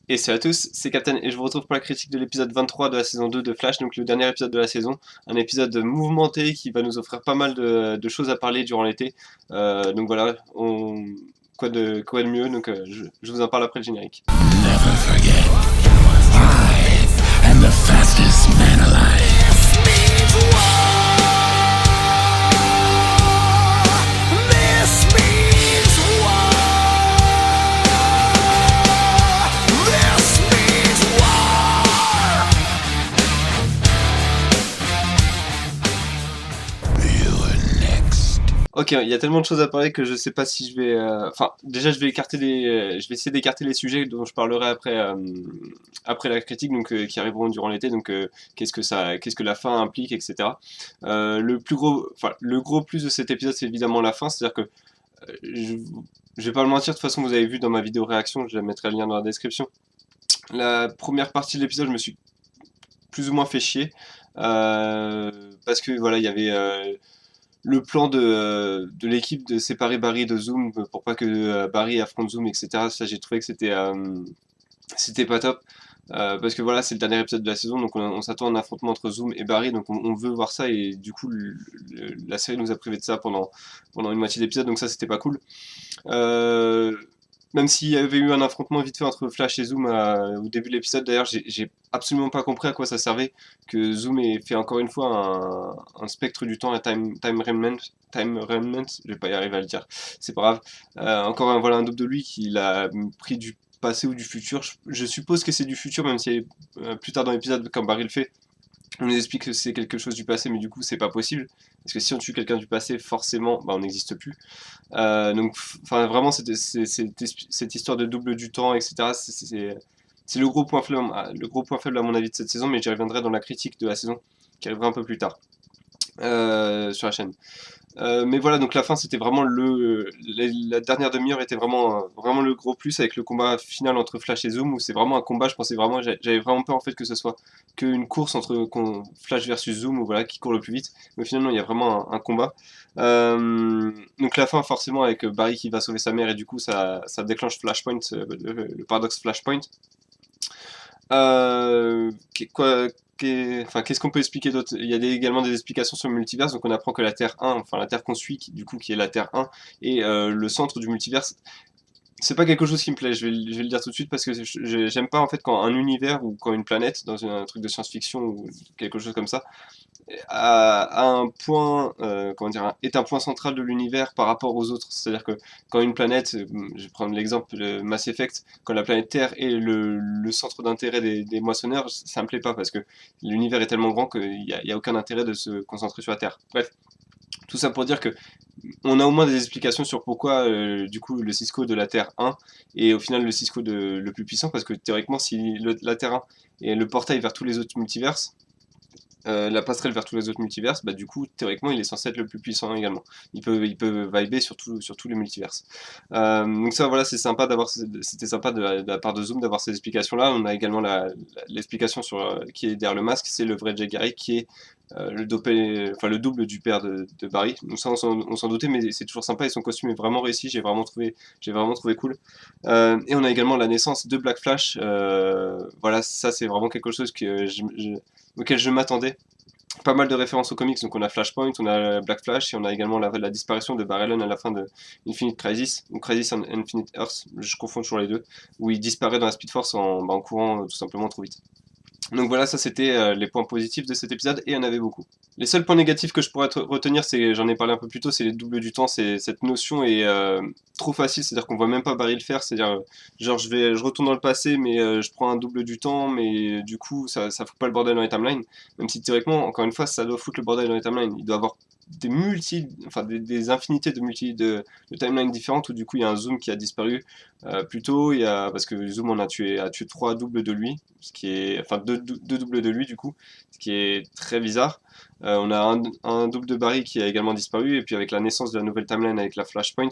Et salut à tous, c'est Captain et je vous retrouve pour la critique de l'épisode 23 de la saison 2 de Flash, donc le dernier épisode de la saison. Un épisode mouvementé qui va nous offrir pas mal de choses à parler durant l'été. Donc voilà, quoi de mieux, donc je vous en parle après le générique. Never forget, I am the fastest man alive. This means war. This means war. This means war. You are next. Ok, il y a tellement de choses à parler que je sais pas si je vais... Enfin, déjà je vais je vais essayer d'écarter les sujets dont je parlerai après la critique, donc qui arriveront durant l'été, donc qu'est-ce que la fin implique, etc. Le gros plus de cet épisode, c'est évidemment la fin, c'est-à-dire que je, je vais pas le mentir, de toute façon vous avez vu dans ma vidéo réaction, je mettrai le lien dans la description. La première partie de l'épisode, je me suis plus ou moins fait chier, parce que voilà, il y avait le plan de l'équipe de séparer Barry de Zoom pour pas que Barry affronte Zoom, etc. Ça, j'ai trouvé que c'était pas top. Parce que voilà, c'est le dernier épisode de la saison, donc on s'attend à un affrontement entre Zoom et Barry, donc on veut voir ça, et du coup, la série nous a privé de ça pendant une moitié d'épisode, donc ça, c'était pas cool. Euh, Même s'il y avait eu un affrontement vite fait entre Flash et Zoom au début de l'épisode, d'ailleurs, j'ai absolument pas compris à quoi ça servait que Zoom ait fait encore une fois un spectre du temps, un time remnant, je vais pas y arriver à le dire, c'est pas grave. Encore voilà, un double de lui qui l'a pris du passé ou du futur. Je suppose que c'est du futur, même si plus tard dans l'épisode, comme Barry le fait, on nous explique que c'est quelque chose du passé, mais du coup, c'est pas possible. Parce que si on tue quelqu'un du passé, forcément, bah, on n'existe plus. Donc, enfin, vraiment, cette histoire de double du temps, etc., c'est le gros point faible, à mon avis, de cette saison, mais j'y reviendrai dans la critique de la saison, qui arrivera un peu plus tard sur la chaîne. Mais voilà, donc la fin, c'était vraiment la dernière demi-heure était vraiment le gros plus avec le combat final entre Flash et Zoom, où c'est vraiment un combat. Je pensais vraiment, j'avais vraiment peur en fait que ce soit qu'une course entre Flash versus Zoom, ou voilà, qui court le plus vite. Mais finalement, il y a vraiment un combat. Donc la fin, forcément, avec Barry qui va sauver sa mère, et du coup, ça déclenche Flashpoint, le paradoxe Flashpoint. Quoi, enfin, qu'est-ce qu'on peut expliquer d'autre? Il y a également des explications sur le multiverse, donc on apprend que la Terre 1, enfin la Terre qu'on suit, qui est la Terre 1, est le centre du multiverse. C'est pas quelque chose qui me plaît, je vais le dire tout de suite, parce que j'aime pas en fait quand un univers ou quand une planète, dans un truc de science-fiction ou quelque chose comme ça, a un point, comment dire, est un point central de l'univers par rapport aux autres. C'est-à-dire que quand une planète, je vais prendre l'exemple de Mass Effect, quand la planète Terre est le centre d'intérêt des moissonneurs, ça me plaît pas parce que l'univers est tellement grand qu'il y a aucun intérêt de se concentrer sur la Terre. Bref, tout ça pour dire que on a au moins des explications sur pourquoi du coup le Cisco de la Terre 1 est au final le Cisco le plus puissant, parce que théoriquement si la Terre 1 est le portail vers tous les autres multiverses, la passerelle vers tous les autres multiverses, bah du coup, théoriquement, il est censé être le plus puissant également. Il peut vibrer sur tous les multiverses. Donc ça, voilà, c'était sympa de la part de Zoom d'avoir ces explications-là. On a également l'explication sur qui est derrière le masque, c'est le vrai Jay Garrick qui est le double du père de Barry. Donc ça, on s'en doutait, mais c'est toujours sympa et son costume est vraiment réussi. J'ai vraiment trouvé cool. Et on a également la naissance de Black Flash. Voilà, ça c'est vraiment quelque chose auquel je m'attendais. Pas mal de références aux comics, donc on a Flashpoint, on a Black Flash, et on a également la disparition de Barry Allen à la fin de Infinite Crisis, ou Crisis on Infinite Earth, je confonds toujours les deux, où il disparaît dans la Speed Force en courant tout simplement trop vite. Donc voilà, ça c'était les points positifs de cet épisode, et il y en avait beaucoup. Les seuls points négatifs que je pourrais retenir, j'en ai parlé un peu plus tôt, c'est les doubles du temps. Cette notion est trop facile, c'est-à-dire qu'on voit même pas Barry le faire, c'est-à-dire genre je retourne dans le passé, mais je prends un double du temps, mais du coup ça fout pas le bordel dans les timelines, même si théoriquement, encore une fois, ça doit foutre le bordel dans les timelines. Il doit avoir des infinités de timelines différentes, où du coup il y a un Zoom qui a disparu plus tôt, parce que Zoom a tué 3 doubles de lui, ce qui est, enfin deux doubles de lui du coup, ce qui est très bizarre. On a un double de Barry qui a également disparu, et puis avec la naissance de la nouvelle timeline avec la Flashpoint,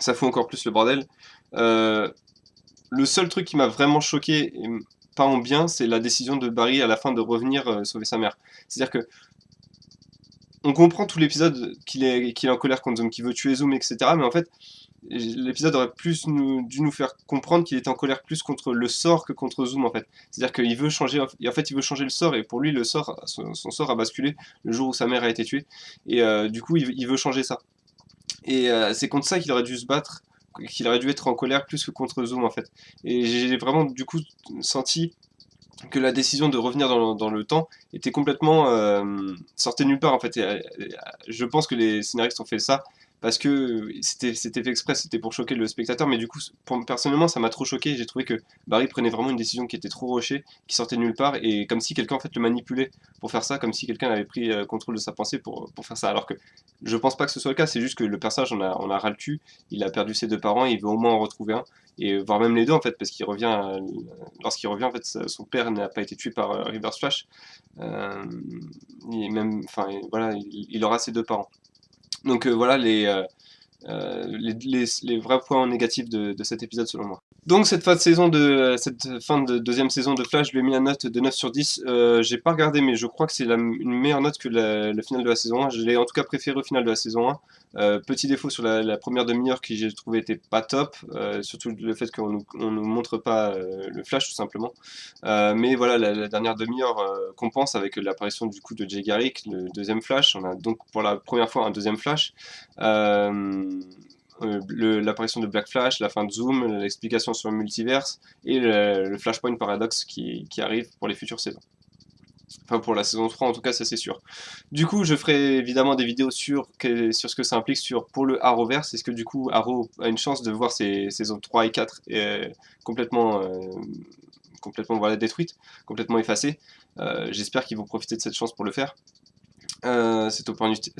ça fout encore plus le bordel. Le seul truc qui m'a vraiment choqué, et pas en bien, c'est la décision de Barry à la fin de revenir sauver sa mère. C'est-à-dire que on comprend tout l'épisode qu'il est en colère contre Zoom, qu'il veut tuer Zoom, etc. Mais en fait, l'épisode aurait plus dû nous faire comprendre qu'il était en colère plus contre le sort que contre Zoom en fait. C'est-à-dire qu'il veut changer, et en fait il veut changer le sort, et pour lui le sort, son sort a basculé le jour où sa mère a été tuée, et du coup il veut changer ça. Et c'est contre ça qu'il aurait dû se battre, qu'il aurait dû être en colère plus que contre Zoom en fait. Et j'ai vraiment du coup senti que la décision de revenir dans le temps était complètement sortait de nulle part en fait. Je pense que les scénaristes ont fait ça parce que c'était fait exprès, c'était pour choquer le spectateur, mais du coup, personnellement, ça m'a trop choqué. J'ai trouvé que Barry prenait vraiment une décision qui était trop rushée, qui sortait de nulle part, et comme si quelqu'un en fait le manipulait pour faire ça, comme si quelqu'un avait pris contrôle de sa pensée pour faire ça. Alors que je pense pas que ce soit le cas, c'est juste que le personnage on a ras le cul, il a perdu ses deux parents, il veut au moins en retrouver un, et voire même les deux en fait, parce qu'il revient, lorsqu'il revient en fait, son père n'a pas été tué par Reverse Flash, euh, même, enfin voilà, il aura ses deux parents. Donc voilà les vrais points négatifs de cet épisode selon moi. Donc cette fin de deuxième saison de Flash, je lui ai mis la note de 9 sur 10. J'ai pas regardé, mais je crois que c'est une meilleure note que le final de la saison 1. Je l'ai en tout cas préféré au final de la saison 1. Petit défaut sur la première demi-heure qui j'ai trouvé était pas top, surtout le fait on nous montre pas le Flash tout simplement. Mais voilà, la dernière demi-heure compense avec l'apparition du coup de Jay Garrick, le deuxième Flash. On a donc pour la première fois un deuxième Flash. L'apparition de Black Flash, la fin de Zoom, l'explication sur le multiverse et le Flashpoint Paradox qui arrive pour les futures saisons. Enfin pour la saison 3 en tout cas, ça c'est sûr. Du coup je ferai évidemment des vidéos sur ce que ça implique pour le Arrowverse. Est-ce que du coup Arrow a une chance de voir ses saisons 3 et 4 complètement, complètement voilà, détruites, complètement effacées. J'espère qu'ils vont profiter de cette chance pour le faire. Cette opportunité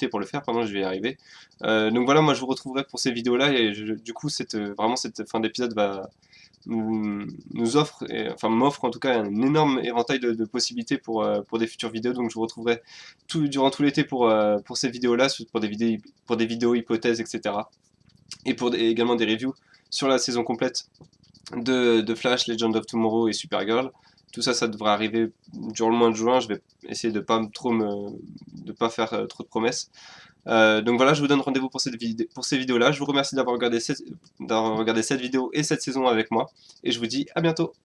pour le faire, pardon, je vais y arriver. Donc voilà, moi je vous retrouverai pour ces vidéos-là, et du coup vraiment cette fin d'épisode va nous offre, enfin m'offre en tout cas un énorme éventail de possibilités pour des futures vidéos. Donc je vous retrouverai durant tout l'été pour ces vidéos-là, pour des vidéos hypothèses, etc. Et également des reviews sur la saison complète de Flash, Legend of Tomorrow et Supergirl. Tout ça, ça devrait arriver durant le mois de juin. Je vais essayer de pas faire trop de promesses. Donc voilà, je vous donne rendez-vous pour ces vidéos-là. Je vous remercie d'avoir regardé cette vidéo et cette saison avec moi. Et je vous dis à bientôt.